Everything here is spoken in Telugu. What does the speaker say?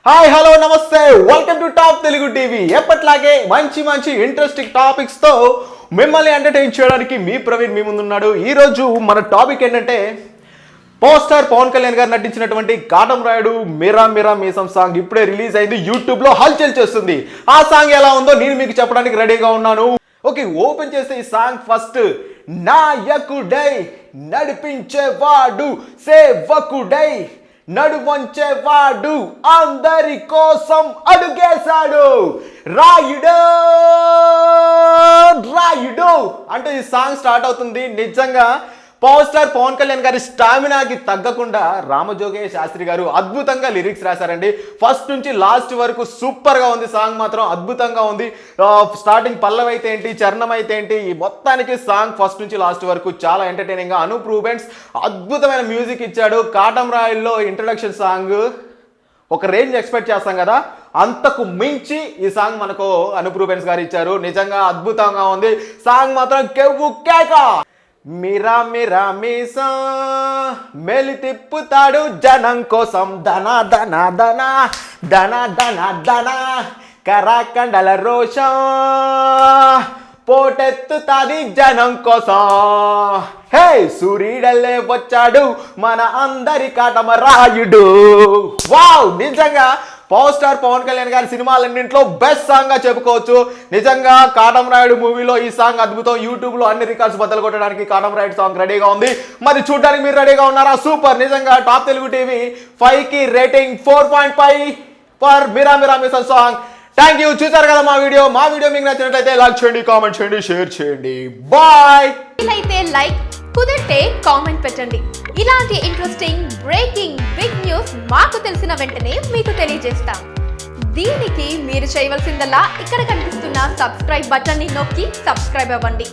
హాయ్ హలో నమస్తే welcome to top Telugu TV. ఎప్పట్లాగే మంచి ఇంట్రెస్టింగ్ టాపిక్స్ తో మిమ్మల్ని ఎంటర్టైన్ చేయడానికి మీ ప్రవీణ్ మీ ముందున్నాడు. ఈ రోజు మన టాపిక్ ఏంటంటే పవర్ స్టార్ పవన్ కళ్యాణ్ గారు నటించినటువంటి కాటమరాయుడు మీరా మీరా మీసం సాంగ్ ఇప్పుడే రిలీజ్ అయింది, యూట్యూబ్ లో హల్చల్ చేస్తుంది. ఆ సాంగ్ ఎలా ఉందో నేను మీకు చెప్పడానికి రెడీగా ఉన్నాను. ఓకే, ఓపెన్ చేస్తే ఈ సాంగ్ ఫస్ట్ నాయకుడై నడిపించేవాడు సేవకుడై నడువంచేవాడు అందరి కోసం అడుగేశాడు రాయుడు రాయుడు అంటే ఈ సాంగ్ స్టార్ట్ అవుతుంది. నిజంగా పవర్ స్టార్ పవన్ కళ్యాణ్ గారి స్టామినాకి తగ్గకుండా రామజోగయ్య శాస్త్రి గారు అద్భుతంగా లిరిక్స్ రాశారండి. ఫస్ట్ నుంచి లాస్ట్ వరకు సూపర్ గా ఉంది. సాంగ్ మాత్రం అద్భుతంగా ఉంది. స్టార్టింగ్ పల్లవి అయితే ఏంటి, చరణం అయితే ఏంటి, ఈ మొత్తానికి సాంగ్ ఫస్ట్ నుంచి లాస్ట్ వరకు చాలా ఎంటర్టైనింగ్ గా అనూప్ రూబెన్స్ అద్భుతమైన మ్యూజిక్ ఇచ్చాడు. కాటమరాయుడులో ఇంట్రడక్షన్ సాంగ్ ఒక రేంజ్ ఎక్స్పెక్ట్ చేస్తాం కదా, అంతకు మించి ఈ సాంగ్ మనకు అనూప్ రూబెన్స్ గారు ఇచ్చారు. నిజంగా అద్భుతంగా ఉంది. సాంగ్ మాత్రం కెవ్వు కేక. మీరా మీరా మీసా మెలి తిప్పుతాడు జనం కోసం ధన ధన ధన ధన ధన ధన కరాకండల రోషం పోటెత్తుతాది జనం కోసం. హే సూర్యుడల్లే వచ్చాడు మన అందరి కాటమరాయుడు. వావ్, నిజంగా పవర్ స్టార్ పవన్ కళ్యాణ్ గారి సినిమాలన్నింటిలో బెస్ట్ సాంగ్ గా చెప్పుకోవచ్చు. నిజంగా కాటమరాయుడు మూవీలో ఈ సాంగ్ అద్భుతం. యూట్యూబ్ లో అన్ని రికార్డ్స్ బద్దలు కొట్టడానికి కాటమరాయుడు సాంగ్ రెడీగా ఉంది. మరి చూడడానికి మీరు రెడీగా ఉన్నారా? సూపర్. నిజంగా టాప్ తెలుగు టీవీ 5 కి రేటింగ్ 4.5 ఫర్ మీరా మీరా మిసం సాంగ్. Thank you. చూసారు కదా మా వీడియో మీకు నచ్చినట్లయితే లైక్ చేయండి, కామెంట్ చేయండి, షేర్ చేయండి. బాయ్. అయితే లైక్, కుదిరితే కామెంట్ పెట్టండి. ఇలాంటి ఇంట్రెస్టింగ్ బ్రేకింగ్ బిగ్ న్యూస్ మాకు తెలిసిన వెంటనే మీకు తెలియజేస్తాం. దీనికి మీరు చేయవలసిందల్లా ఇక్కడ కనిపిస్తున్న సబ్స్క్రైబ్ బటన్ ని నొక్కి సబ్స్క్రైబ్ అవ్వండి.